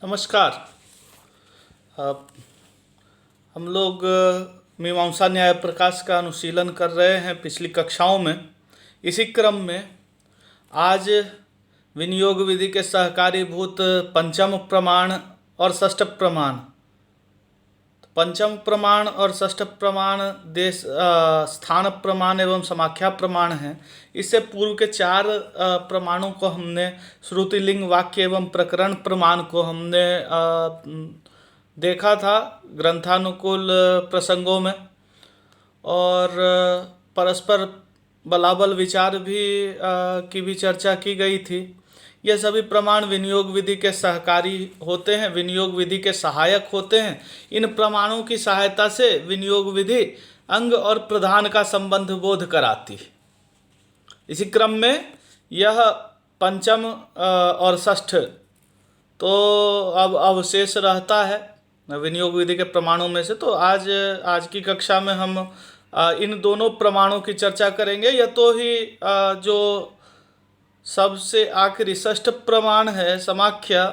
नमस्कार। अब हम लोग मीमांसा न्याय प्रकाश का अनुशीलन कर रहे हैं पिछली कक्षाओं में। इसी क्रम में आज विनियोग विधि के सहकारीभूत पंचम प्रमाण और षष्ठ प्रमाण, पंचम प्रमाण और षष्ठ प्रमाण देश स्थान प्रमाण एवं समाख्या प्रमाण हैं। इससे पूर्व के चार प्रमाणों को हमने श्रुतिलिंग वाक्य एवं प्रकरण प्रमाण को हमने देखा था ग्रंथानुकूल प्रसंगों में, और परस्पर बलाबल विचार भी की भी चर्चा की गई थी। यह सभी प्रमाण विनियोग विधि के सहकारी होते हैं, विनियोग विधि के सहायक होते हैं। इन प्रमाणों की सहायता से विनियोग विधि अंग और प्रधान का संबंध बोध कराती है। इसी क्रम में यह पंचम और षष्ठ तो अब अवशेष रहता है विनियोग विधि के प्रमाणों में से। तो आज की कक्षा में हम इन दोनों प्रमाणों की चर्चा करेंगे। यह तो ही जो सबसे आखिरी षष्ठ प्रमाण है समाख्या,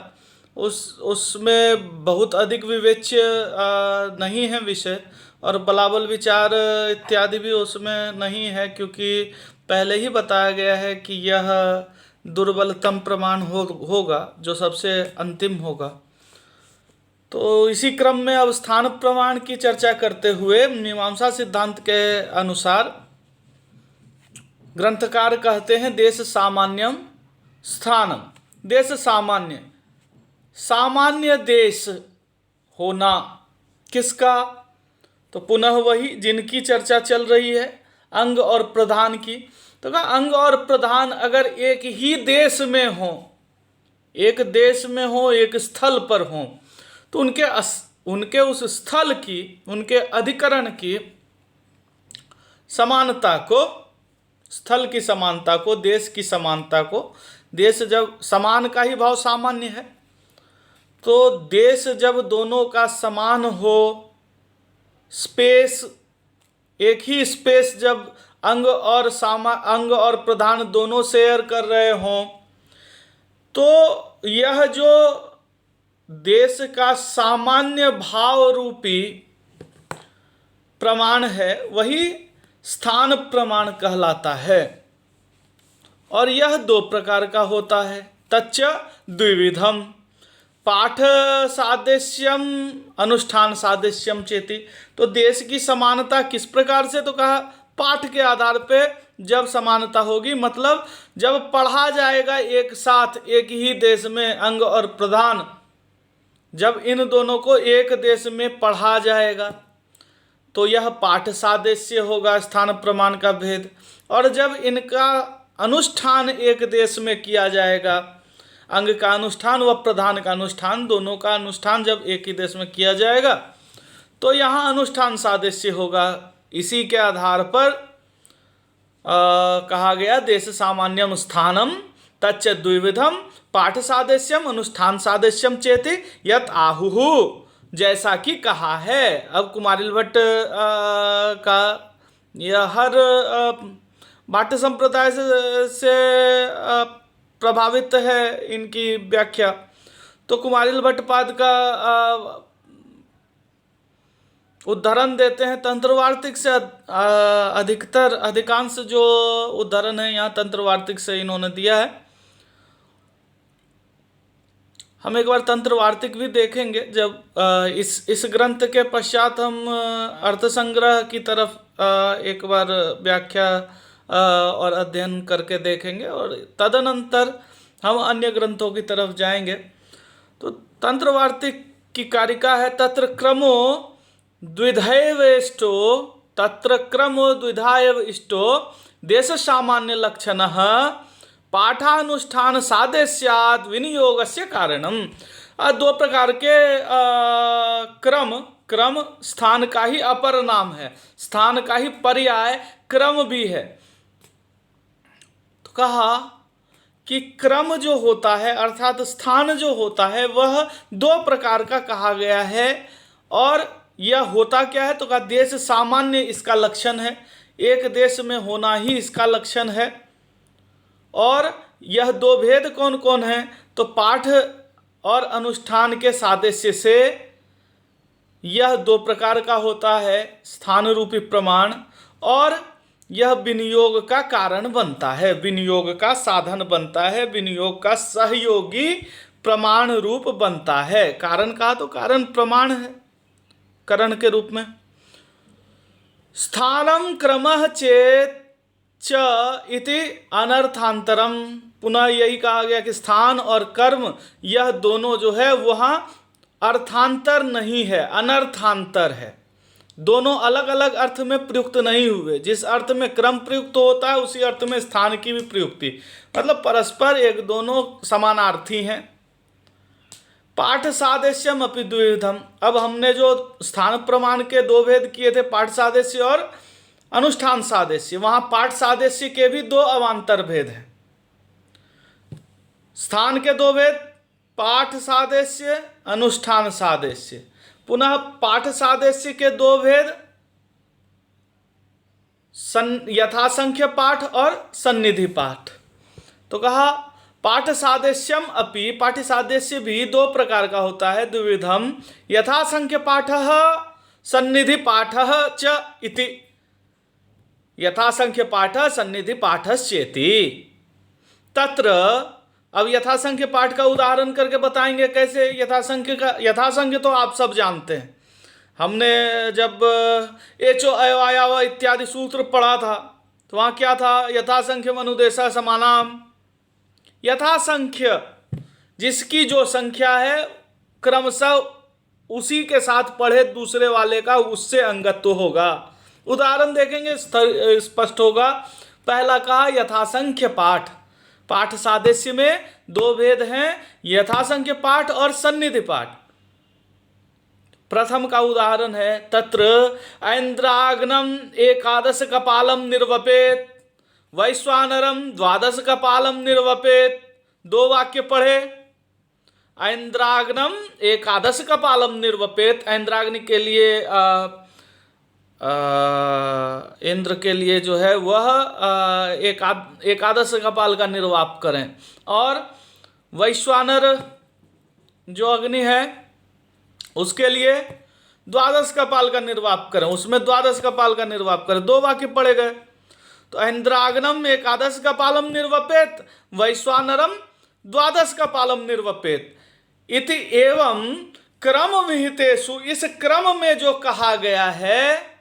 उसमें बहुत अधिक विवेच्य नहीं है विषय, और बलाबल विचार इत्यादि भी उसमें नहीं है, क्योंकि पहले ही बताया गया है कि यह दुर्बलतम प्रमाण होगा, जो सबसे अंतिम होगा। तो इसी क्रम में अब स्थान प्रमाण की चर्चा करते हुए मीमांसा सिद्धांत के अनुसार ग्रंथकार कहते हैं देश सामान्यम स्थानम। देश सामान्य, सामान्य देश होना किसका? तो पुनः वही जिनकी चर्चा चल रही है, अंग और प्रधान की। तो कहा अंग और प्रधान अगर एक ही देश में हो, एक देश में हो, एक स्थल पर हो, तो उनके उस स्थल की, उनके अधिकरण की समानता को, स्थल की समानता को, देश की समानता को, देश जब समान का ही भाव सामान्य है, तो देश जब दोनों का समान हो, स्पेस, एक ही स्पेस जब अंग और प्रधान दोनों शेयर कर रहे हों, तो यह जो देश का सामान्य भाव रूपी प्रमाण है वही स्थान प्रमाण कहलाता है। और यह दो प्रकार का होता है। तच्च द्विविधम, पाठ सादृश्यम अनुष्ठान सादृश्यम चेति। तो देश की समानता किस प्रकार से? तो कहा पाठ के आधार पे जब समानता होगी, मतलब जब पढ़ा जाएगा एक साथ एक ही देश में अंग और प्रधान, जब इन दोनों को एक देश में पढ़ा जाएगा तो यह पाठ सादृश्य होगा, स्थान प्रमाण का भेद। और जब इनका अनुष्ठान एक देश में किया जाएगा, अंग का अनुष्ठान व प्रधान का अनुष्ठान, दोनों का अनुष्ठान जब एक ही देश में किया जाएगा तो यहाँ अनुष्ठान सादृश्य होगा। इसी के आधार पर कहा गया देश सामान्यम स्थानम तच्च द्विविधम पाठ सादृश्यम अनुष्ठान सादृश्यम चेति यत आहुहु, जैसा कि कहा है। अब कुमारिल भट्ट का यह हर भाट्ट संप्रदाय से प्रभावित है इनकी व्याख्या। तो कुमारिल भट्टपाद का उदाहरण देते हैं तंत्रवार्तिक से, अधिकांश जो उदाहरण है यहाँ तंत्रवार्तिक से इन्होंने दिया है। हम एक बार तंत्रवार्तिक भी देखेंगे जब इस ग्रंथ के पश्चात हम अर्थसंग्रह की तरफ एक बार व्याख्या और अध्ययन करके देखेंगे, और तदनंतर हम अन्य ग्रंथों की तरफ जाएंगे। तो तंत्रवार्तिक की कारिका है तत्र क्रमो द्विधैव इष्टो, तत्र क्रमो द्विधायव इष्टो देश सामान्य लक्षणः पाठानुष्ठान सादृश्यात् विनियोगस्य कारणम। दो प्रकार के क्रम स्थान का ही अपर नाम है, स्थान का ही पर्याय क्रम भी है। तो कहा कि क्रम जो होता है अर्थात स्थान जो होता है वह दो प्रकार का कहा गया है। और यह होता क्या है? तो कहा देश सामान्य इसका लक्षण है, एक देश में होना ही इसका लक्षण है। और यह दो भेद कौन कौन है? तो पाठ और अनुष्ठान के सादृश्य से यह दो प्रकार का होता है, स्थान रूपी प्रमाण, और यह विनियोग का कारण बनता है, विनियोग का साधन बनता है, विनियोग का सहयोगी प्रमाण रूप बनता है। कारण कहा तो कारण प्रमाण है करण के रूप में। स्थानम क्रमः चेत च इति अनर्थांतरम, पुनः यही कहा गया कि स्थान और कर्म यह दोनों जो है वहाँ अर्थांतर नहीं है, अनर्थांतर है। दोनों अलग अलग अर्थ में प्रयुक्त नहीं हुए। जिस अर्थ में क्रम प्रयुक्त होता है उसी अर्थ में स्थान की भी प्रयुक्ति, मतलब परस्पर एक दोनों समानार्थी हैं। पाठ सादृश्यम अपि द्विविधम, अब हमने जो स्थान प्रमाण के दो भेद किए थे, पाठ सादृश्य और अनुष्ठान सादृश्य, वहां पाठ सादृश्य के भी दो अवान्तर भेद हैं। स्थान के दो भेद, पाठ सादृश्य, अनुष्ठान सादृश्य। पुनः पाठ सादृश्य के दो भेद, यथासंख्य पाठ और सन्निधि पाठ। तो कहा पाठ सादृश्यम अपि, पाठ सादृश्य भी दो प्रकार का होता है, द्विविधम, यथासंख्य पाठः सन्निधि पाठः च इति, यथासंख्य पाठ सन्निधि पाठश्चेति। तत्र, अब यथासंख्य पाठ का उदाहरण करके बताएंगे कैसे। यथासंख्य तो आप सब जानते हैं, हमने जब एचो अयो आया इत्यादि सूत्र पढ़ा था तो वहाँ क्या था, यथासंख्य अनुदेशा समानाम। यथासंख्य जिसकी जो संख्या है क्रमशः उसी के साथ पढ़े दूसरे वाले का उससे अंगत्व होगा। उदाहरण देखेंगे स्पष्ट होगा। पहला कहा यथासंख्य पाठ, पाठ सादृश्य में दो भेद हैं, यथासंख्य पाठ और सन्निधि पाठ। प्रथम का उदाहरण है, तत्र ऐन्द्राग्नम एकादश कपालम निर्वपेत वैश्वानरम द्वादश कपालम निर्वपेत। दो वाक्य पढ़े, ऐन्द्राग्नम एकादश कपालम निर्वपेत, ऐन्द्राग्नि के लिए इंद्र के लिए जो है वह एकादश कपाल का निर्वाप करें, और वैश्वानर जो अग्नि है उसके लिए द्वादश कपाल का निर्वाप करें, उसमें द्वादश कपाल का निर्वाप करें। दो वाक्य पढ़े गए। तो ऐन्द्राग्नम एकादश कपालम निर्वपेत वैश्वानरम द्वादश कपालम निर्वपेत इति एवं क्रम विहितेषु, इस क्रम में जो कहा गया है,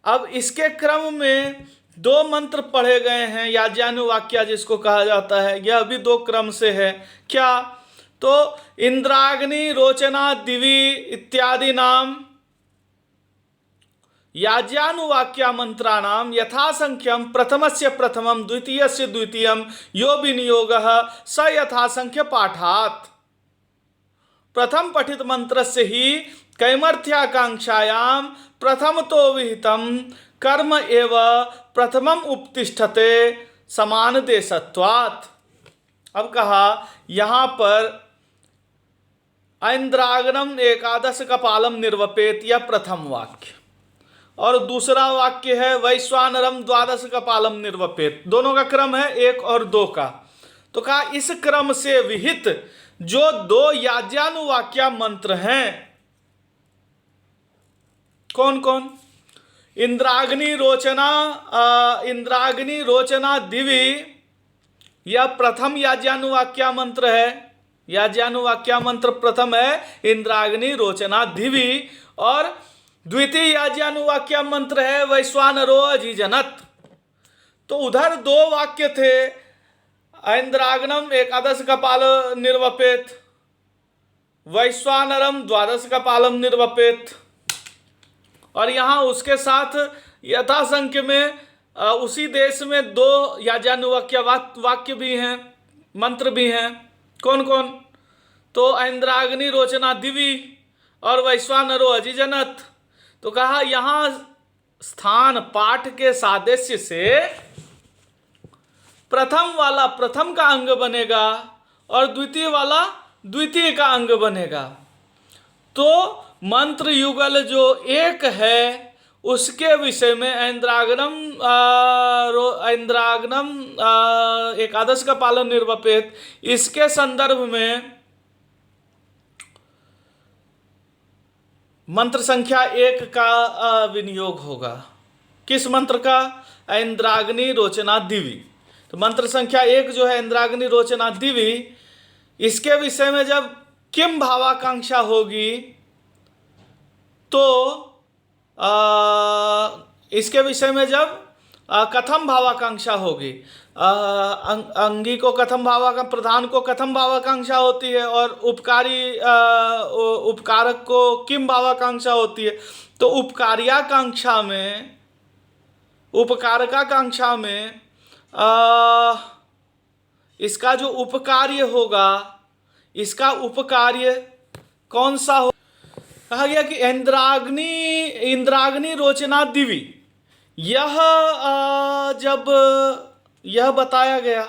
अब इसके क्रम में दो मंत्र पढ़े गए हैं, याज्ञानुवाक्या जिसको कहा जाता है, यह भी दो क्रम से है। क्या तो इंद्राग्नि रोचना दिवि इत्यादि नाम याज्ञानुवाक्या मंत्राणाम यथासंख्यम प्रथमस्य प्रथमम द्वितीयस्य द्वितीयम यो विनियोगः स यथासंख्य पाठात्। प्रथम पठित मंत्रस्य ही कैमर्थ्याकांक्षायाम प्रथम तो विहितम कर्म एव प्रथमम उपतिष्ठते समान देशत्वात्। अब कहा यहाँ पर ऐन्द्राग्नम एकादश कपालम निर्वपेत, यह प्रथम वाक्य, और दूसरा वाक्य है वैश्वानरम द्वादश कपालम निर्वपेत। दोनों का क्रम है एक और दो का। तो कहा इस क्रम से विहित जो दो याज्ञानुवाक्या मंत्र हैं, कौन कौन, इंद्राग्नि रोचना दिवि, यह प्रथम याज्ञानुवाक्या मंत्र है। याज्ञानुवाक्या मंत्र प्रथम है इंद्राग्नि रोचना दिवि, और द्वितीय याज्ञानुवाक्या मंत्र है वैश्वानरो अजिजनत। तो उधर दो वाक्य थे, ऐन्द्राग्नम एकादश कपाल निर्वपेत वैश्वानरम द्वादश कपालम निर्वपेत, और यहाँ उसके साथ यथासंख्य में उसी देश में दो याज्ञानुवाक्य वाक्य भी हैं, मंत्र भी हैं। कौन कौन, तो ऐन्द्राग्नि रोचना दिवि और वैश्वानरो अजिजनत। तो कहा यहाँ स्थान पाठ के सादृश्य से प्रथम वाला प्रथम का अंग बनेगा और द्वितीय वाला द्वितीय का अंग बनेगा। तो मंत्र युगल जो एक है उसके विषय में ऐन्द्राग्नम एकादश का पालन निर्वपेत, इसके संदर्भ में मंत्र संख्या 1 का विनियोग होगा। किस मंत्र का? इंद्राग्नि रोचना दिवी। तो मंत्र संख्या 1 जो है इंद्राग्नि रोचना दिवी, इसके विषय में जब किम भावाकांक्षा होगी तो इसके विषय में जब कथम भावाकांक्षा होगी, अंगी को कथम भावाकांक्षा, प्रधान को कथम भावाकांक्षा होती है और उपकारक को किम भावाकांक्षा होती है। तो उपकार्याकांक्षा में, उपकारकाकांक्षा में इसका जो उपकार्य होगा, इसका उपकार्य कौन सा हो? कहा गया कि इंद्राग्नि रोचना दिवी, यह जब यह बताया गया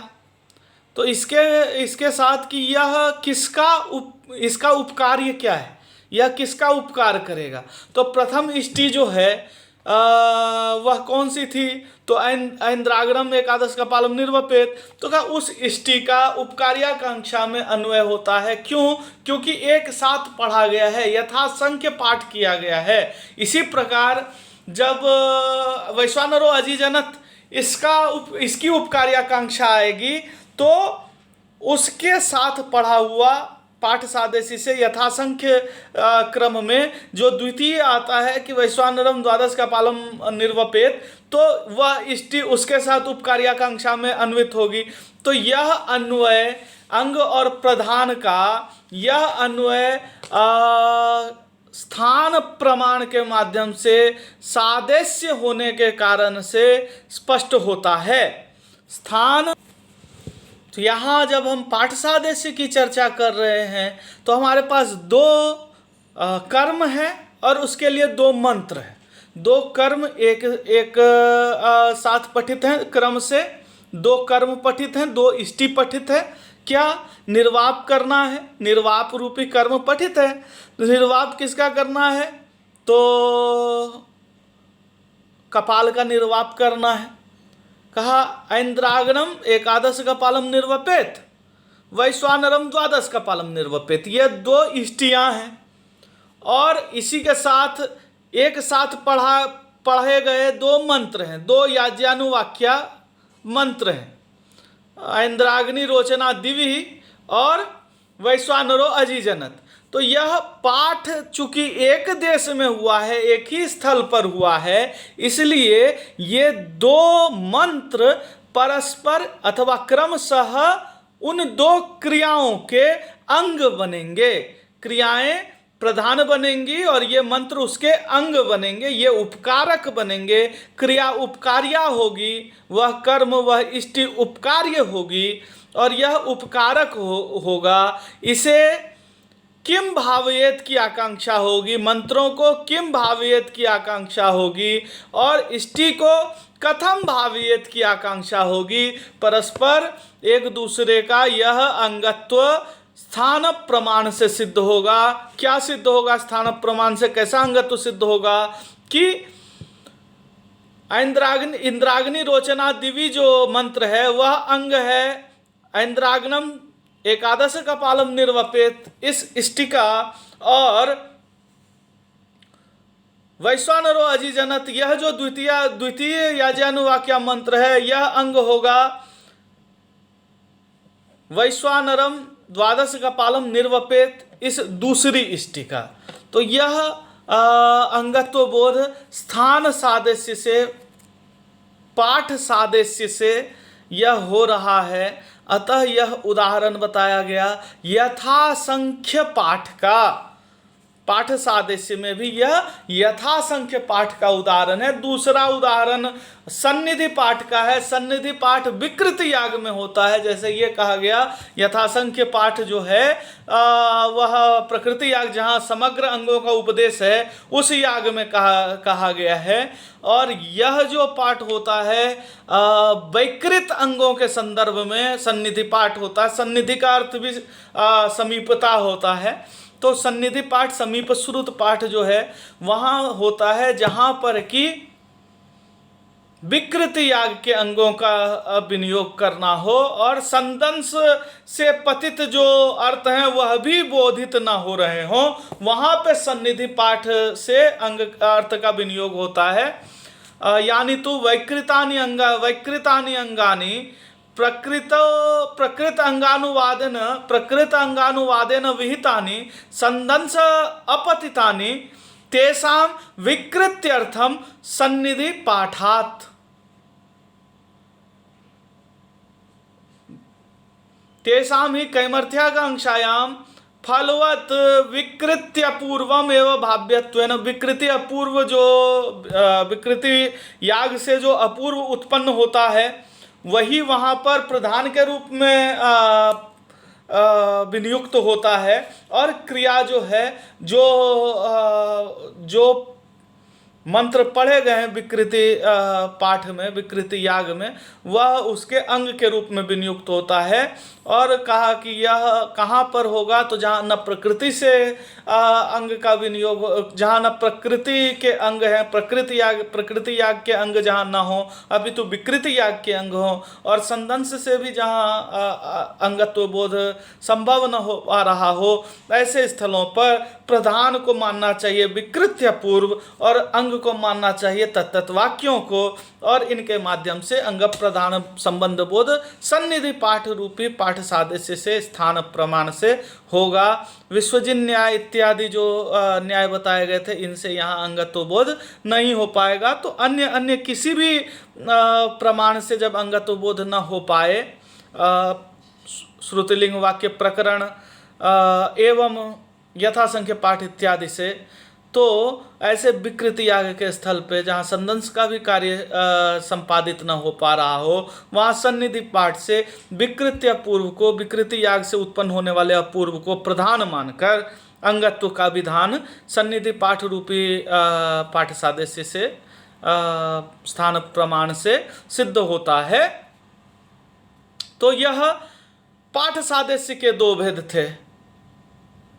तो इसके साथ कि यह इसका उपकार्य क्या है, यह किसका उपकार करेगा। तो प्रथम इष्टि जो है वह कौन सी थी? तो इंद्राग्नम एकादश कपालम निर्वपेत। तो कहा उस इष्टि का उपकार्याकांक्षा में अन्वय होता है। क्यों? क्योंकि एक साथ पढ़ा गया है, यथासंख्य पाठ किया गया है। इसी प्रकार जब वैश्वानरो अजीजनत इसकी उपकार्याकांक्षा आएगी तो उसके साथ पढ़ा हुआ पाठ सादेशी से यथासंख्य क्रम में जो द्वितीय आता है कि वैश्वानरम द्वादश कपालम निर्वपेत, तो वह इष्टि उसके साथ उपकार्याकांक्षा में अन्वित होगी। तो यह अन्वय अंग और प्रधान का, यह अन्वय स्थान प्रमाण के माध्यम से सादेश्य होने के कारण से स्पष्ट होता है। स्थान, तो यहाँ जब हम पाठ सादेश्य की चर्चा कर रहे हैं तो हमारे पास दो कर्म है और उसके लिए दो मंत्र हैं। दो कर्म एक साथ पठित हैं, क्रम से दो कर्म पठित हैं, दो इष्टि पठित है। क्या? निर्वाप करना है, निर्वाप रूपी कर्म पठित है। तो निर्वाप किसका करना है? तो कपाल का निर्वाप करना है। कहा इंद्राग्नम एकादश कपालम निर्वपेत, वैश्वानरम द्वादश कपालम निर्वपेत। ये दो इष्टियाँ हैं और इसी के साथ एक साथ पढ़े गए दो मंत्र हैं, दो याज्ञानुवाक्या मंत्र हैं, इंद्राग्नि रोचना दिवी और वैश्वानरो अजीजनत। तो यह पाठ चूंकि एक देश में हुआ है, एक ही स्थल पर हुआ है, इसलिए ये दो मंत्र परस्पर अथवा क्रमशः उन दो क्रियाओं के अंग बनेंगे। क्रियाएं प्रधान बनेंगी और ये मंत्र उसके अंग बनेंगे, ये उपकारक बनेंगे। क्रिया उपकार्या होगी, वह कर्म वह इष्टि उपकार्य होगी और यह उपकारक होगा। इसे किम भावयेत की आकांक्षा होगी, मंत्रों को किम भावयेत की आकांक्षा होगी और इष्टि को कथम भावयेत की आकांक्षा होगी। परस्पर एक दूसरे का यह अंगत्व स्थान प्रमाण से सिद्ध होगा। क्या सिद्ध होगा? स्थान प्रमाण से कैसा अंगत्व सिद्ध होगा कि इंद्राग्नि रोचना दिवी जो मंत्र है वह अंग है इंद्राग्नम एकादश कपालम निर्वपेत इस इष्टिका, और वैश्वानरो अजीजनत यह जो द्वितीय याज्ञानुवाक्या मंत्र है यह अंग होगा वैश्वानरम द्वादश कपालम निर्वपेत इस दूसरी इष्टिका। तो यह अंगत्व बोध स्थान सादेश्य से, पाठ सादेश्य से यह हो रहा है। अतः यह उदाहरण बताया गया यथासंख्य पाठ का। पाठ सादेश्य में भी यह यथासंख्य पाठ का उदाहरण है। दूसरा उदाहरण सन्निधि पाठ का है। सन्निधि पाठ विकृत याग में होता है। जैसे ये कहा गया यथासंख्य पाठ जो है वह प्रकृति याग जहाँ समग्र अंगों का उपदेश है उस याग में कहा गया है। और यह जो पाठ होता है वैकृत अंगों के संदर्भ में सन्निधि पाठ होता है। सन्निधि का अर्थ भी समीपता होता है। तो सन्निधि पाठ समीप श्रुत पाठ जो है वहाँ होता है जहाँ पर कि विकृति याग के अंगों का विनियोग करना हो और संदंश से पतित जो अर्थ हैं वह भी बोधित ना हो रहे हों, वहाँ पे सन्निधि पाठ से अंग अर्थ का विनियोग होता है। यानी तो वैकृतानि अंगानि प्रकृत अंगानुवादेन विहितानि संदंश अपतितानि तेषां विकृत्यर्थम सन्निधि पाठात्। तेषां ही कैमर्थ्याकांक्षायां फलवत् विकृत्य पूर्वम एवं भाव्यत्वेन, विकृति अपूर्व जो विकृति याग से जो अपूर्व उत्पन्न होता है वही वहाँ पर प्रधान के रूप में विनियुक्त होता है, और क्रिया जो है जो मंत्र पढ़े गए हैं विकृति पाठ में, विकृति याग में, वह उसके अंग के रूप में विनियुक्त होता है। और कहा कि यह कहाँ पर होगा, तो जहाँ न प्रकृति से अंग का विनियोग, जहाँ न प्रकृति के अंग हैं, प्रकृति याग के अंग जहाँ न हो अभी तो विकृति याग के अंग हो, और संदंश से भी जहाँ अंगत्व बोध संभव न हो आ रहा हो, ऐसे स्थलों पर प्रधान को मानना चाहिए विकृत्य पूर्व और अंग को मानना चाहिए तत्त वाक्यों को, और इनके माध्यम से अंग प्रधान संबंध बोध सन्निधि पाठ रूपी पाठ सादृश्य से स्थान प्रमाण से होगा। विश्वजिन न्याय इत्यादि जो न्याय बताए गए थे इनसे यहाँ अंगत्व बोध नहीं हो पाएगा। तो अन्य किसी भी प्रमाण से जब अंगत्व बोध न हो पाए, श्रुतिलिंग वाक्य प्रकरण एवं यथासंख्य पाठ इत्यादि से, तो ऐसे विकृति याग के स्थल पे जहाँ संदंश का भी कार्य संपादित न हो पा रहा हो, वहाँ सन्निधि पाठ से विकृति अपूर्व को, विकृति याग से उत्पन्न होने वाले अपूर्व को प्रधान मानकर अंगत्व का विधान सन्निधि पाठ रूपी पाठ सादृश्य से स्थान प्रमाण से सिद्ध होता है। तो यह पाठ सादृश्य के दो भेद थे,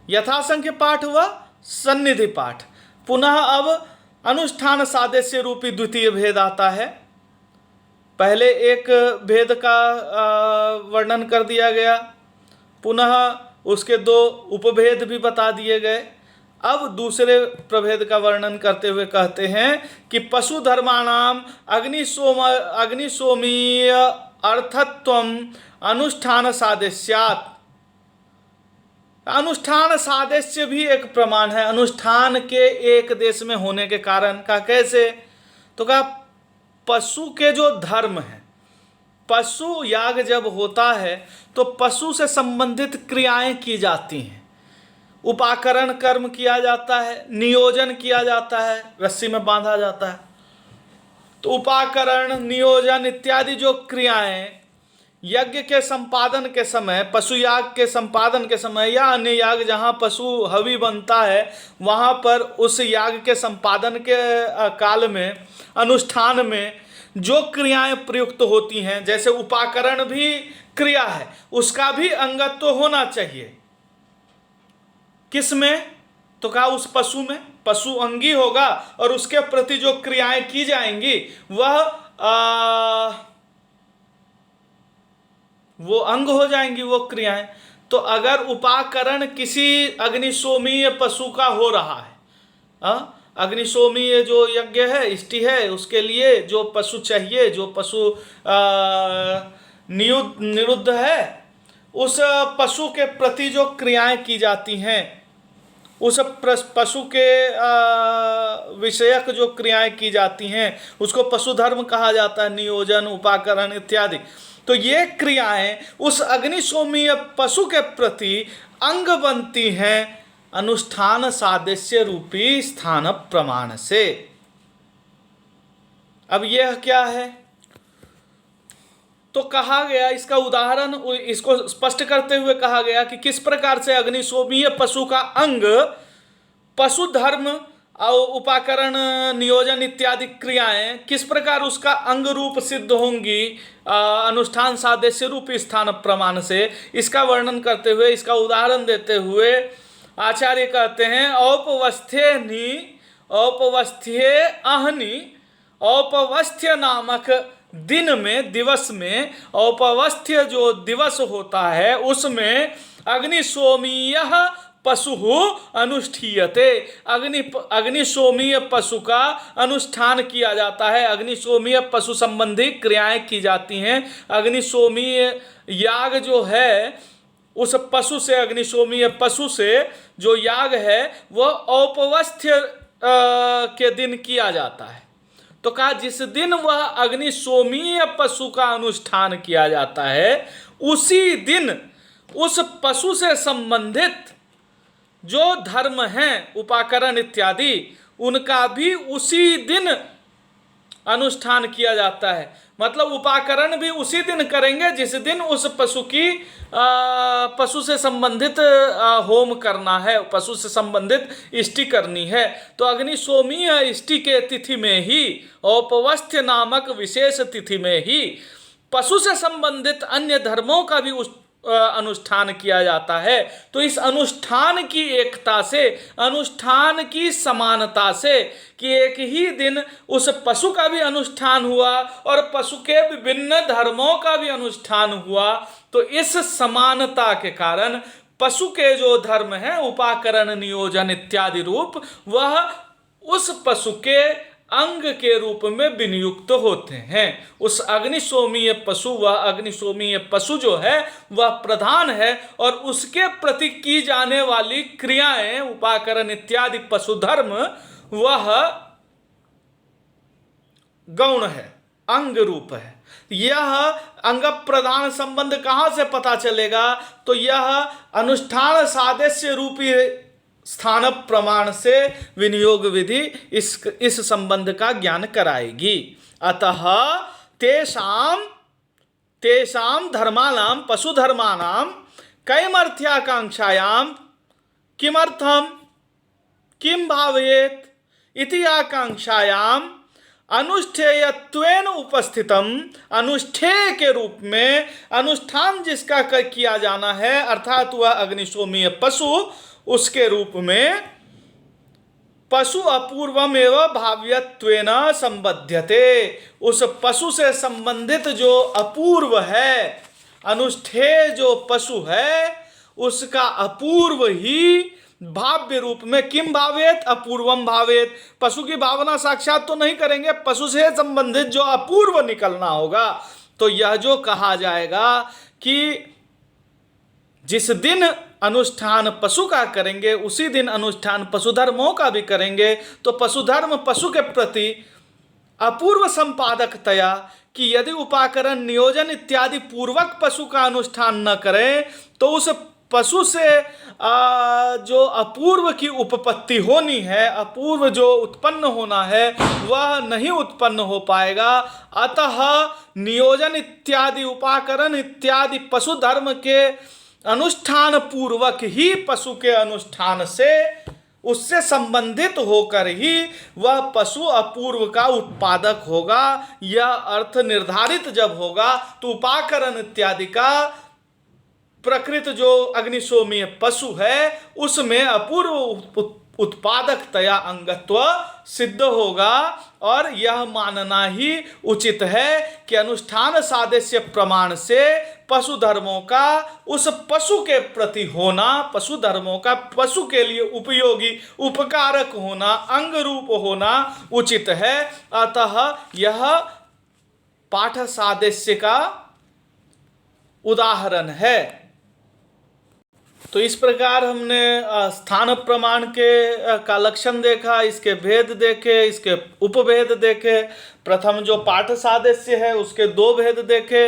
यथासंख्य पाठ व सन्निधि पाठ। पुनः अब अनुष्ठान सादृश्य रूपी द्वितीय भेद आता है। पहले एक भेद का वर्णन कर दिया गया, पुनः उसके दो उपभेद भी बता दिए गए। अब दूसरे प्रभेद का वर्णन करते हुए कहते हैं कि पशु धर्माणाम अग्निशोमीय अर्थत्वम अनुष्ठान सादृश्यात्। अनुष्ठान सादृश्य भी एक प्रमाण है, अनुष्ठान के एक देश में होने के कारण। का कैसे, तो कहा पशु के जो धर्म है, पशु याग जब होता है तो पशु से संबंधित क्रियाएं की जाती हैं, उपाकरण कर्म किया जाता है, नियोजन किया जाता है, रस्सी में बांधा जाता है। तो उपाकरण, नियोजन इत्यादि जो क्रियाएं यज्ञ के संपादन के समय, पशु याग के संपादन के समय या अन्य याग जहाँ पशु हवि बनता है वहाँ पर उस याग के संपादन के काल में, अनुष्ठान में जो क्रियाएं प्रयुक्त होती हैं, जैसे उपाकरण भी क्रिया है, उसका भी अंगत्व होना चाहिए। किस में, तो कहा उस पशु में, पशु अंगी होगा और उसके प्रति जो क्रियाएं की जाएंगी वो अंग हो जाएंगी वो क्रियाएं। तो अगर उपाकरण किसी अग्निशोमीय पशु का हो रहा है, अग्निशोमीय जो यज्ञ है, इष्टि है, उसके लिए जो पशु चाहिए, जो पशु निरुद्ध है, उस पशु के प्रति जो क्रियाएं की जाती हैं, उस पशु के विषयक जो क्रियाएं की जाती हैं उसको पशु धर्म कहा जाता है, नियोजन, उपाकरण इत्यादि। तो ये क्रियाएं उस अग्निशोमीय पशु के प्रति अंग बनती हैं अनुष्ठान सादृश्य रूपी स्थान प्रमाण से। अब यह क्या है, तो कहा गया, इसका उदाहरण, इसको स्पष्ट करते हुए कहा गया कि किस प्रकार से अग्निशोमीय पशु का अंग पशु धर्म और उपाकरण, नियोजन इत्यादि क्रियाएं किस प्रकार उसका अंग रूप सिद्ध होंगी अनुष्ठान सादृश्य रूपी स्थान प्रमाण से। इसका वर्णन करते हुए, इसका उदाहरण देते हुए आचार्य कहते हैं औपवस्थ्ये अहनि औपवस्थ्य नामक दिन में, दिवस में, औपवस्थ्य जो दिवस होता है उसमें अग्निशोमीय पशु अनुष्ठीयते, अग्निशोमीय पशु का अनुष्ठान किया जाता है। अग्निशोमीय पशु संबंधी क्रियाएं की जाती हैं। अग्निशोमीय याग जो है उस पशु से, अग्निशोमीय पशु से जो याग है वह औपवस्थ्य के दिन किया जाता है। तो कहा जिस दिन वह अग्निशोमीय पशु का अनुष्ठान किया जाता है उसी दिन उस पशु से संबंधित जो धर्म हैं, उपाकरण इत्यादि, उनका भी उसी दिन अनुष्ठान किया जाता है। मतलब उपाकरण भी उसी दिन करेंगे जिस दिन उस पशु की पशु से संबंधित होम करना है, पशु से संबंधित इष्टि करनी है। तो अग्निशोमीय इष्टि के तिथि में ही, औपवस्थ्य नामक विशेष तिथि में ही पशु से संबंधित अन्य धर्मों का भी अनुष्ठान किया जाता है। तो इस अनुष्ठान की एकता से, अनुष्ठान की समानता से कि एक ही दिन उस पशु का भी अनुष्ठान हुआ और पशु के विभिन्न धर्मों का भी अनुष्ठान हुआ, तो इस समानता के कारण पशु के जो धर्म हैं, उपाकरण, नियोजन इत्यादि रूप, वह उस पशु के अंग के रूप में विनियुक्त होते हैं। उस अग्निशोमीय पशु, वह अग्निशोमीय पशु जो है वह प्रधान है और उसके प्रति की जाने वाली क्रियाएं, उपाकरण इत्यादि पशु धर्म, वह गौण है, अंग रूप है। यह अंग प्रधान संबंध कहाँ से पता चलेगा? तो यह अनुष्ठान सादृश्य रूपी स्थान प्रमाण से विनियोग विधि इस संबंध का ज्ञान कराएगी। अतः तेषाम धर्माणां, पशु धर्माणां कैमर्थ्याकांक्षायां किमर्थम किम भावेत इति आकांक्षायां अनुष्ठेयत्वेन उपस्थितम, अनुष्ठेय के रूप में अनुष्ठान जिसका किया जाना है, अर्थात वह अग्निशोमीय पशु, उसके रूप में पशु अपूर्वम एवं भाव्यत्वेन संबध्यते। उस पशु से संबंधित जो अपूर्व है, अनुष्ठेय जो पशु है, उसका अपूर्व ही भाव्य रूप में, किम भावेत, अपूर्वम भावेत, पशु की भावना साक्षात तो नहीं करेंगे, पशु से संबंधित जो अपूर्व निकलना होगा। तो यह जो कहा जाएगा कि जिस दिन अनुष्ठान पशु का करेंगे उसी दिन अनुष्ठान पशु धर्मों का भी करेंगे। तो पशु धर्म पशु के प्रति अपूर्व संपादकतया कि यदि उपाकरण, नियोजन इत्यादि पूर्वक पशु का अनुष्ठान न करें तो उस पशु से जो अपूर्व की उपपत्ति होनी है, अपूर्व जो उत्पन्न होना है, वह नहीं उत्पन्न हो पाएगा। अतः नियोजन इत्यादि, उपाकरण इत्यादि पशु धर्म के अनुष्ठान पूर्वक ही पशु के अनुष्ठान से, उससे संबंधित होकर ही वह पशु अपूर्व का उत्पादक होगा। यह अर्थ निर्धारित जब होगा तो उपाकरण इत्यादि का प्रकृत जो अग्निशोमीय पशु है उसमें अपूर्व उत्पादकतया अंगत्व सिद्ध होगा। और यह मानना ही उचित है कि अनुष्ठान सादृश्य प्रमाण से पशु धर्मों का उस पशु के प्रति होना, पशु धर्मों का पशु के लिए उपयोगी, उपकारक होना, अंग रूप होना उचित है। अतः यह पाठ सादृश्य का उदाहरण है। तो इस प्रकार हमने स्थान प्रमाण के का लक्षण देखा, इसके भेद देखे, इसके उपभेद देखे। प्रथम जो पाठ सादृश्य है उसके दो भेद देखे,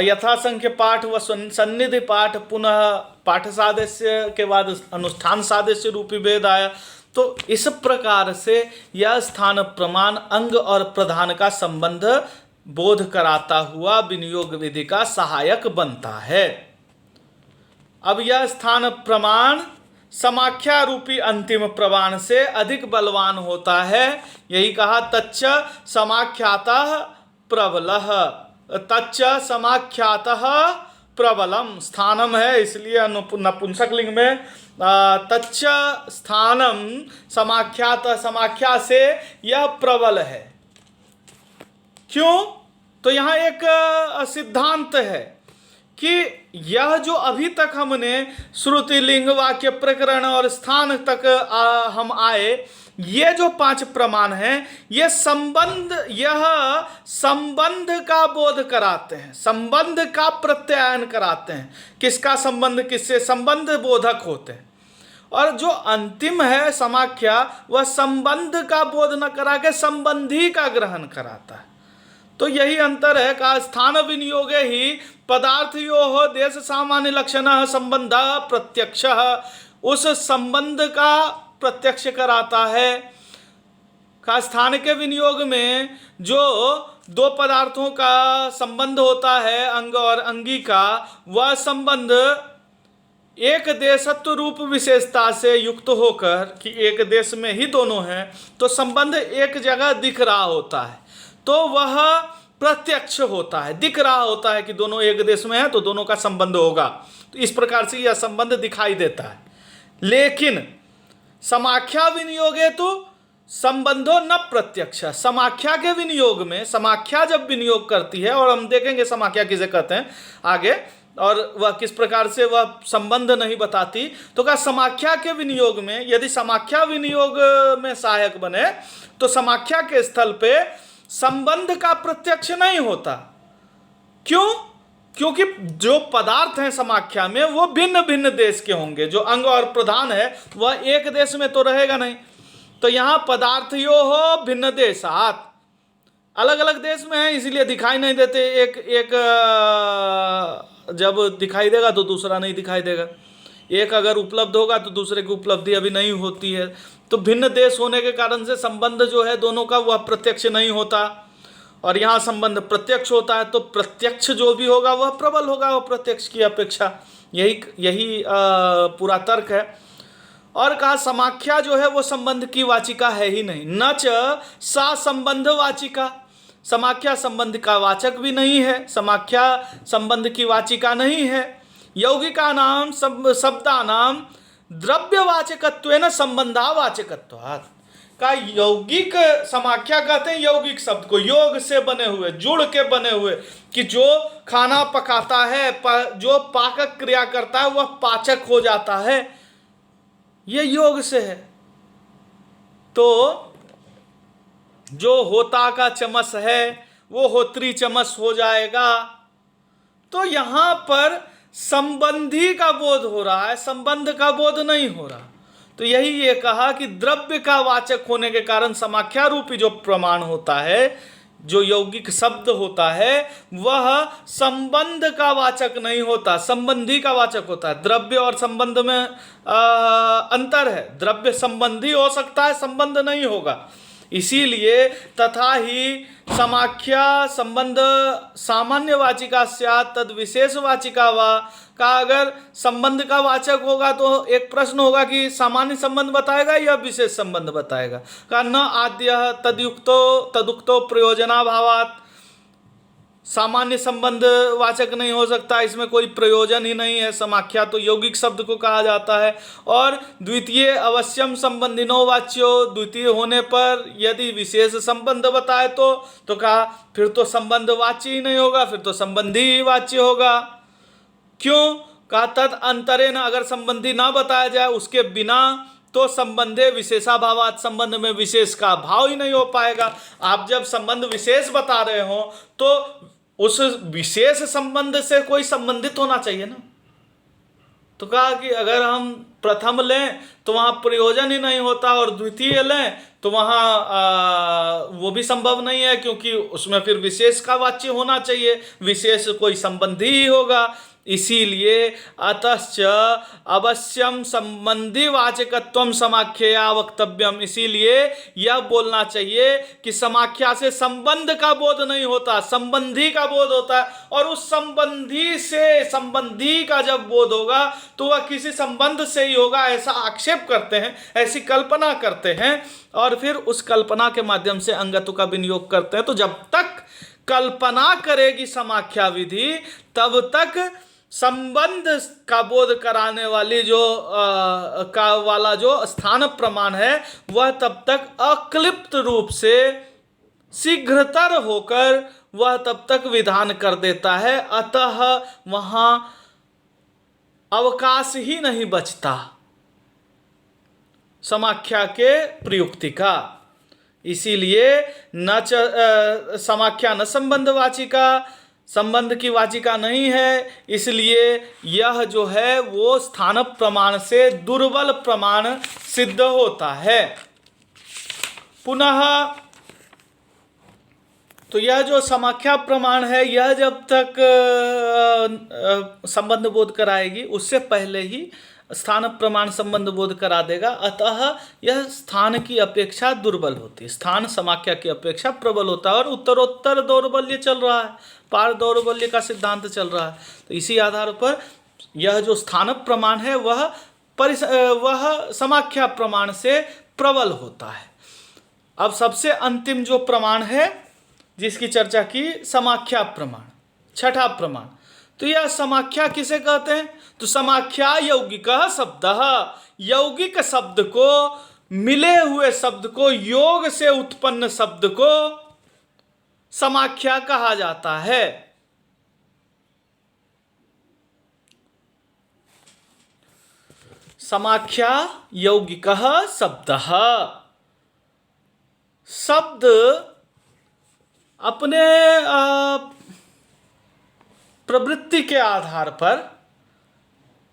यथासंख्य पाठ व सन्निधि पाठ, पुनः पाठ सादृश्य के बाद अनुष्ठान सादृश्य रूपी भेद आया। तो इस प्रकार से यह स्थान प्रमाण अंग और प्रधान का संबंध बोध कराता हुआ विनियोग विधि का सहायक बनता है। अब यह स्थान प्रमाण समाख्या रूपी अंतिम प्रमाण से अधिक बलवान होता है। यही कहा तच्च समाख्यातः प्रबलः, तच्च समाख्यातः प्रबलम। स्थानम है इसलिए नपुंसक लिंग में तच्च स्थानम समाख्यात, समाख्या से यह प्रबल है। क्यों? तो यहाँ एक सिद्धांत है कि यह जो अभी तक हमने श्रुति, लिंग, वाक्य, प्रकरण और स्थान तक हम आए, ये जो 5 प्रमाण हैं, यह संबंध का बोध कराते हैं, संबंध का प्रत्यायन कराते हैं। किसका संबंध किससे? संबंध बोधक होते हैं। और जो अंतिम है समाख्या, वह संबंध का बोध न करा के संबंधी का ग्रहण कराता है। तो यही अंतर है का स्थान विनियोगे ही पदार्थयो देश सामान्य लक्षण संबंध प्रत्यक्ष, उस संबंध का प्रत्यक्ष कराता है। का स्थान के विनियोग में जो 2 पदार्थों का संबंध होता है, अंग और अंगी का, वह संबंध एक देशत्व रूप विशेषता से युक्त होकर कि एक देश में ही दोनों हैं, तो संबंध एक जगह दिख रहा होता है, तो वह प्रत्यक्ष होता है, दिख रहा होता है कि दोनों एक देश में हैं तो दोनों का संबंध होगा। तो इस प्रकार से यह संबंध दिखाई देता है। लेकिन समाख्या विनियोगे तो संबंधो न प्रत्यक्ष। समाख्या के विनियोग में, समाख्या जब विनियोग करती है, और हम देखेंगे समाख्या किसे कहते हैं आगे, और वह किस प्रकार से वह संबंध नहीं बताती, तो क्या समाख्या के विनियोग में यदि समाख्या विनियोग में सहायक बने तो समाख्या के स्थल पे संबंध का प्रत्यक्ष नहीं होता। क्यों? क्योंकि जो पदार्थ हैं समाख्या में वो भिन्न भिन्न देश के होंगे। जो अंग और प्रधान है वह एक देश में तो रहेगा नहीं। तो यहाँ पदार्थ यो हो भिन्न देशात, अलग अलग देश में है, इसलिए दिखाई नहीं देते। एक जब दिखाई देगा तो दूसरा नहीं दिखाई देगा। एक अगर उपलब्ध होगा तो दूसरे की उपलब्धि अभी नहीं होती है। तो भिन्न देश होने के कारण से संबंध जो है दोनों का वह प्रत्यक्ष नहीं होता, और यहाँ संबंध प्रत्यक्ष होता है। तो प्रत्यक्ष जो भी होगा वह प्रबल होगा वह प्रत्यक्ष की अपेक्षा। यही पूरा तर्क है। और कहा समाख्या जो है वो संबंध की वाचिका है ही नहीं। न च सा संबंध वाचिका, समाख्या संबंध का वाचक भी नहीं है, समाख्या संबंध की वाचिका नहीं है। यौगिका नाम शब्दा नाम द्रव्यवाचकत्वेन संबंधावाचकत्वात्। का यौगिक समाख्या कहते हैं यौगिक शब्द को, योग से बने हुए, जुड़ के बने हुए, कि जो खाना पकाता है, जो पाकक क्रिया करता है वह पाचक हो जाता है, ये योग से है। तो जो होता का चमस है वो होत्री चमस हो जाएगा। तो यहां पर संबंधी का बोध हो रहा है, संबंध का बोध नहीं हो रहा। तो यही ये कहा कि द्रव्य का वाचक होने के कारण समाख्या रूपी जो प्रमाण होता है, जो यौगिक शब्द होता है, वह संबंध का वाचक नहीं होता, संबंधी का वाचक होता है। द्रव्य और संबंध में अंतर है। द्रव्य संबंधी हो सकता है, संबंध नहीं होगा। इसीलिए तथा ही समाख्या संबंध सामान्य वाचिका स्यात् तद विशेष वाचिका वा। का अगर संबंध का वाचक होगा तो एक प्रश्न होगा कि सामान्य संबंध बताएगा या विशेष संबंध बताएगा। का न आद्य तदुक्तो प्रयोजनाभावात्। सामान्य संबंध वाचक नहीं हो सकता, इसमें कोई प्रयोजन ही नहीं है। समाख्या तो यौगिक शब्द को कहा जाता है। और द्वितीय अवश्यम संबंधिनो वाच्यो, द्वितीय होने पर यदि विशेष संबंध बताए तो कहा फिर तो संबंध वाच्य ही नहीं होगा, फिर तो संबंधी ही वाच्य होगा। क्यों? कहा तद अंतरेण, अगर संबंधी ना बताया जाए उसके बिना तो संबंधे विशेषाभावात, संबंध में विशेष का भाव ही नहीं हो पाएगा। आप जब संबंध विशेष बता रहे हो तो उस विशेष संबंध से कोई संबंधित होना चाहिए ना। तो कहा कि अगर हम प्रथम लें तो वहाँ प्रयोजन ही नहीं होता, और द्वितीय लें तो वहाँ वो भी संभव नहीं है, क्योंकि उसमें फिर विशेष का वाच्य होना चाहिए, विशेष कोई संबंधी ही होगा। इसीलिए अतश्च अवश्यम संबंधी वाचकत्वम समाख्या वक्तव्यम। इसीलिए यह बोलना चाहिए कि समाख्या से संबंध का बोध नहीं होता, संबंधी का बोध होता है। और उस संबंधी से संबंधी का जब बोध होगा तो वह किसी संबंध से ही होगा, ऐसा आक्षेप करते हैं, ऐसी कल्पना करते हैं, और फिर उस कल्पना के माध्यम से अंगत्व का विनियोग करते हैं। तो जब तक कल्पना करेगी समाख्या विधि तब तक संबंध का बोध कराने वाली जो स्थान प्रमाण है वह तब तक अक्लिप्त रूप से शीघ्रतर होकर वह तब तक विधान कर देता है, अतः वहां अवकाश ही नहीं बचता समाख्या के प्रयुक्ति का। इसीलिए न समाख्या न संबंधवाची का, संबंध की वाचिका नहीं है, इसलिए यह जो है वो स्थान प्रमाण से दुर्बल प्रमाण सिद्ध होता है। पुनः तो यह जो समाख्या प्रमाण है, यह जब तक संबंध बोध कराएगी उससे पहले ही स्थान प्रमाण संबंध बोध करा देगा, अतः यह स्थान की अपेक्षा दुर्बल होती है, स्थान समाख्या की अपेक्षा प्रबल होता है। और उत्तरोत्तर दौर्बल्य चल रहा है, पार दौर्बल्य का सिद्धांत चल रहा है। तो इसी आधार पर यह जो स्थान प्रमाण है वह समाख्या प्रमाण से प्रबल होता है। अब सबसे अंतिम जो प्रमाण है जिसकी चर्चा की, समाख्या प्रमाण, छठा प्रमाण। तो यह समाख्या किसे कहते हैं? तो समाख्या यौगिक शब्द, यौगिक शब्द को, मिले हुए शब्द को, योग से उत्पन्न शब्द को समाख्या कहा जाता है। समाख्या यौगिक शब्द, शब्द अपने प्रवृत्ति के आधार पर,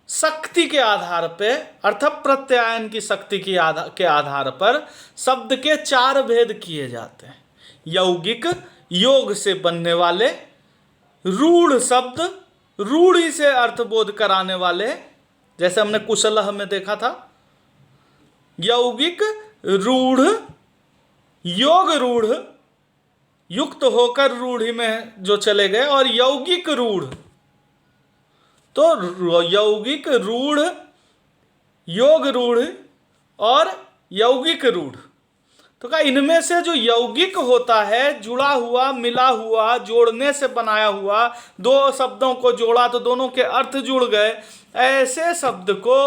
शक्ति के आधार पे, अर्थात प्रत्यायन की शक्ति के आधार पर शब्द के चार भेद किए जाते हैं। यौगिक, योग से बनने वाले, रूढ़ शब्द, रूढ़ी से अर्थबोध कराने वाले, जैसे हमने कुशलह में देखा था। यौगिक, रूढ़, योग रूढ़, युक्त होकर रूढ़ी में जो चले गए, और यौगिक रूढ़। तो यौगिक रूढ़, योग रूढ़ और यौगिक रूढ़, तो क्या इनमें से जो यौगिक होता है, जुड़ा हुआ, मिला हुआ, जोड़ने से बनाया हुआ, दो शब्दों को जोड़ा तो दोनों के अर्थ जुड़ गए, ऐसे शब्द को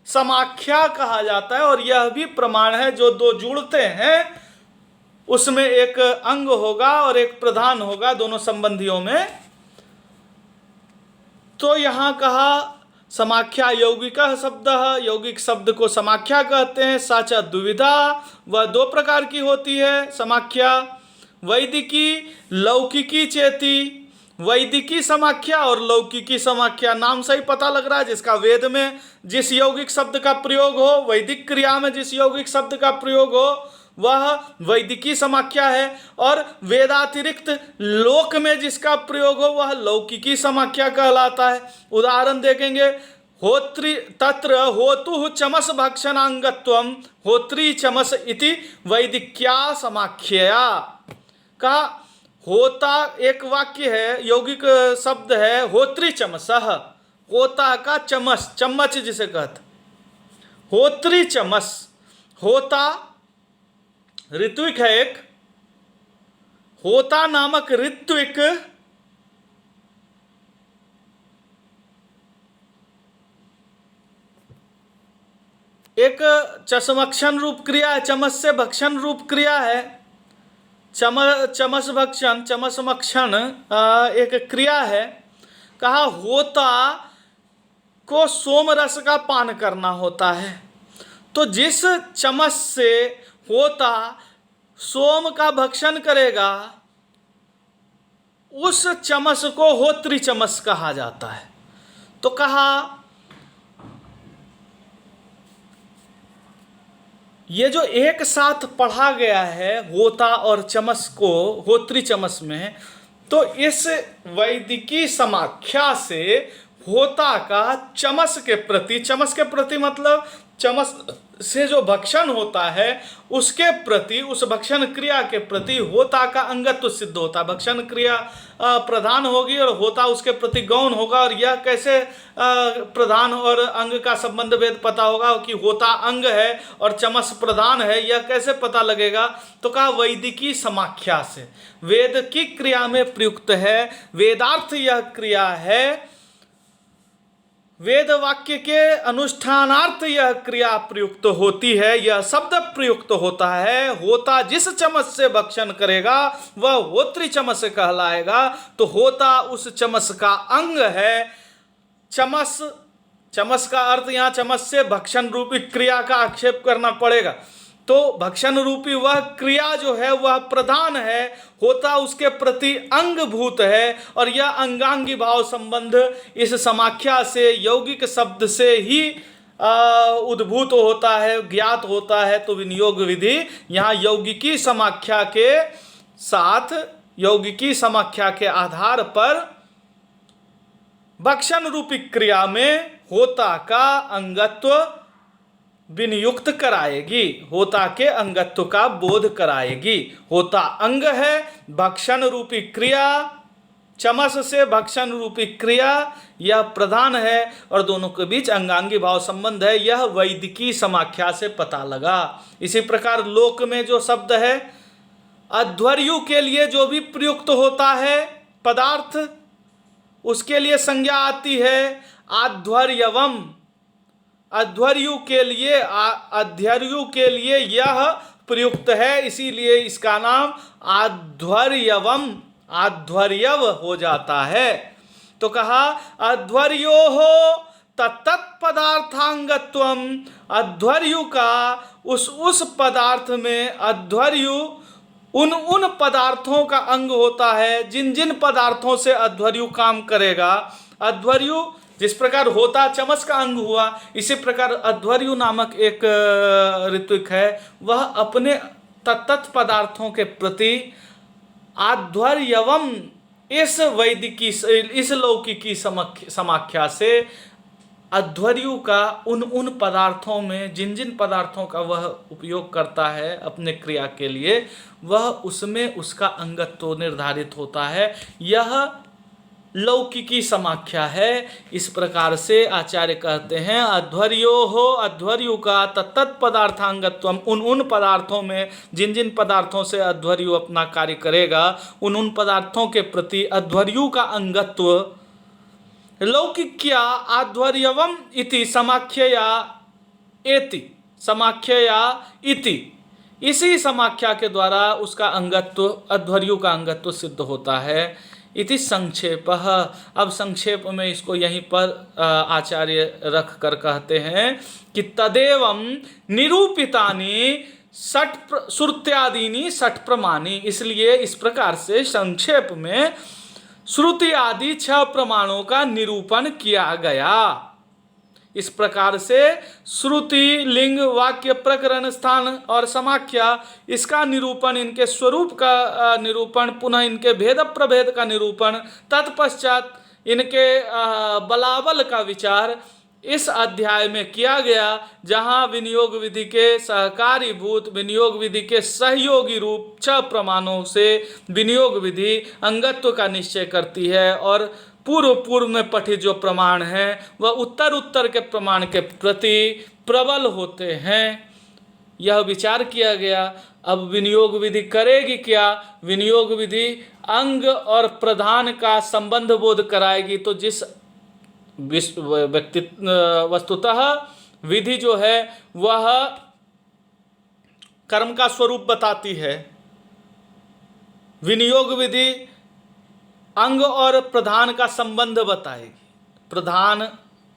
समाख्या कहा जाता है। और यह भी प्रमाण है, जो दो जुड़ते हैं उसमें एक अंग होगा और एक प्रधान होगा दोनों संबंधियों में। तो यहां कहा समाख्या यौगिक शब्द, यौगिक शब्द को समाख्या कहते हैं। साचा द्विविधा, वह दो प्रकार की होती है समाख्या, वैदिकी, लौकिकी चेती। वैदिकी समाख्या और लौकिकी समाख्या, नाम से ही पता लग रहा है, जिसका वेद में जिस यौगिक शब्द का प्रयोग हो, वैदिक क्रिया में जिस यौगिक शब्द का प्रयोग हो, वह वैदिकी समाख्या है, और वेदातिरिक्त लोक में जिसका प्रयोग हो वह लौकिकी समाख्या कहलाता है। उदाहरण देखेंगे, होत्री तत्र होतु चमस भक्षणांगत्वम होत्री चमस इति वैदिक्या समाख्यया। का होता एक वाक्य है, यौगिक शब्द है होत्री चमसः, होता का चमस, चम्मच जिसे कहते, होत्री चमस, होता ऋत्विक है एक, होता नामक ऋत्विक एक चमक्षण रूप क्रिया है, चमस से भक्षण रूप क्रिया है। चमस भक्षण, चमस मक्षण एक क्रिया है। कहा होता को सोम रस का पान करना होता है, तो जिस चमस से होता सोम का भक्षण करेगा उस चमस को होत्री चमस कहा जाता है। तो कहा ये जो एक साथ पढ़ा गया है होता और चमस को होत्री चमस में, तो इस वैदिकी समाख्या से होता का चमस के प्रति, चमस के प्रति मतलब चमस से जो भक्षण होता है उसके प्रति, उस भक्षण क्रिया के प्रति होता का अंगत्व सिद्ध होता है। भक्षण क्रिया प्रधान होगी और होता उसके प्रति गौण होगा, और यह कैसे प्रधान और अंग का संबंध भेद पता होगा कि होता अंग है और चमस प्रधान है, यह कैसे पता लगेगा? तो कहा वैदिकी समाख्या से, वेद की क्रिया में प्रयुक्त है, वेदार्थ यह क्रिया है, वेद वाक्य के अनुष्ठानार्थ यह क्रिया प्रयुक्त होती है, यह शब्द प्रयुक्त होता है। होता जिस चमच से भक्षण करेगा वह होत्री चमच कहलाएगा। तो होता उस चमच का अंग है। चमच, चमच का अर्थ यहाँ चमच से भक्षण रूपी क्रिया का आक्षेप करना पड़ेगा। तो भक्षण रूपी वह क्रिया जो है वह प्रधान है, होता उसके प्रति अंगभूत है। और यह अंगांगी भाव संबंध इस समाख्या से, यौगिक शब्द से ही उद्भूत होता है, ज्ञात होता है। तो विनियोग विधि यहाँ यौगिकी समाख्या के साथ, यौगिकी समाख्या के आधार पर भक्षण रूपी क्रिया में होता का अंगत्व विनियुक्त कराएगी, होता के अंगत्व का बोध कराएगी। होता अंग है, भक्षण रूपी क्रिया, चमस से भक्षण रूपी क्रिया यह प्रधान है और दोनों के बीच अंगांगी भाव संबंध है। यह वैदिकी समाख्या से पता लगा। इसी प्रकार लोक में जो शब्द है, अध्वर्यु के लिए जो भी प्रयुक्त होता है पदार्थ, उसके लिए संज्ञा आती है आध्वर्यवम। अध्वर्यु के लिए, अध्वर्यु के लिए यह प्रयुक्त है, इसीलिए इसका नाम आध्वर्यवम, आध्वर्यव हो जाता है। तो कहा अध्वर्यो हो तत्त पदार्थांगत्वम, अध्वर्यु का उस पदार्थ में, अध्वर्यु उन पदार्थों का अंग होता है जिन जिन पदार्थों से अध्वर्यु काम करेगा। अध्वर्यु जिस प्रकार होता चमस का अंग हुआ, इसी प्रकार अध्वर्यु नामक एक ऋत्विक है, वह अपने तत्त पदार्थों के प्रति आध्वर्यवम, इस वैदिकी, इस लौकिकी समाख्या से अध्वर्यु का उन पदार्थों में, जिन जिन पदार्थों का वह उपयोग करता है अपने क्रिया के लिए, वह उसमें उसका अंगत्व निर्धारित होता है। यह लौकिकी समाख्या है। इस प्रकार से आचार्य कहते हैं अध्वर्यो हो, अध्वर्यु का तत्त पदार्थांगत्वम, उन पदार्थों में, जिन जिन पदार्थों से अध्वर्यु अपना कार्य करेगा, उन पदार्थों के प्रति अध्वर्यु का अंगत्व। लौकिक्या आध्वर्यवम इति समाख्यया एति, समाख्यया इति, इसी समाख्या के द्वारा उसका अंगत्व, अध्वर्यु का अंगत्व सिद्ध होता है। इति संक्षेप। अब संक्षेप में इसको यहीं पर आचार्य रख कर कहते हैं कि तदेवं निरूपितानि षट् श्रुत्यादीनि षट् प्रमाणी। इसलिए इस प्रकार से संक्षेप में श्रुति आदि 6 प्रमाणों का निरूपण किया गया। इस प्रकार से श्रुति, लिंग, वाक्य, प्रकरण, स्थान और समाख्या, इसका निरूपण, इनके स्वरूप का निरूपण, पुनः इनके भेद प्रभेद का निरूपण, तत्पश्चात इनके बलाबल का विचार इस अध्याय में किया गया, जहाँ विनियोग विधि के सहकारी भूत, विनियोग विधि के सहयोगी रूप 6 प्रमाणों से विनियोग विधि अंगत्व का निश्चय करती है। और पूर्व में पठित जो प्रमाण हैं वह उत्तर के प्रमाण के प्रति प्रबल होते हैं, यह विचार किया गया। अब विनियोग विधि करेगी क्या? विनियोग विधि अंग और प्रधान का संबंध बोध कराएगी। तो जिस व्यक्ति, वस्तुतः विधि जो है वह कर्म का स्वरूप बताती है, विनियोग विधि अंग और प्रधान का संबंध बताएगी। प्रधान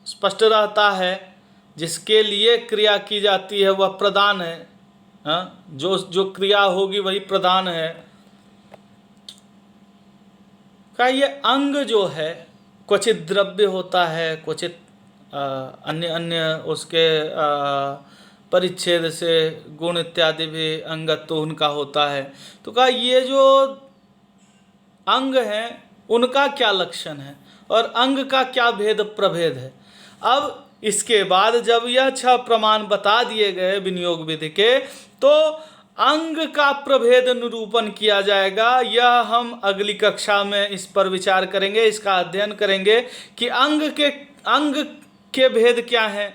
स्पष्ट रहता है, जिसके लिए क्रिया की जाती है वह प्रधान है। जो क्रिया होगी वही प्रधान है। का ये अंग जो है क्वचित द्रव्य होता है, क्वचित अन्य उसके परिच्छेद से गुण इत्यादि भी अंगत्व उनका होता है। तो कहा ये जो अंग हैं उनका क्या लक्षण है और अंग का क्या भेद प्रभेद है। अब इसके बाद जब यह 6 प्रमाण बता दिए गए विनियोग विधि के, तो अंग का प्रभेद निरूपण किया जाएगा। यह हम अगली कक्षा में इस पर विचार करेंगे, इसका अध्ययन करेंगे कि अंग के भेद क्या हैं,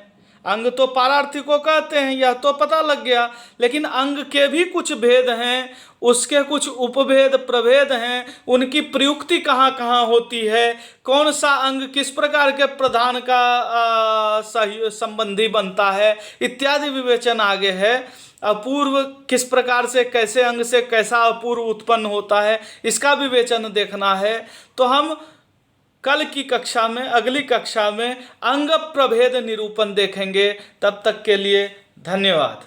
अंग तो पारार्थी को कहते हैं, यह तो पता लग गया, लेकिन अंग के भी कुछ भेद हैं, उसके कुछ उपभेद प्रभेद हैं, उनकी प्रयुक्ति कहाँ कहाँ होती है, कौन सा अंग किस प्रकार के प्रधान का सही संबंधी बनता है, इत्यादि विवेचन आगे है। अपूर्व किस प्रकार से, कैसे अंग से कैसा अपूर्व उत्पन्न होता है, इसका विवेचन देखना है। तो हम कल की कक्षा में, अगली कक्षा में अंग प्रभेद निरूपण देखेंगे। तब तक के लिए धन्यवाद।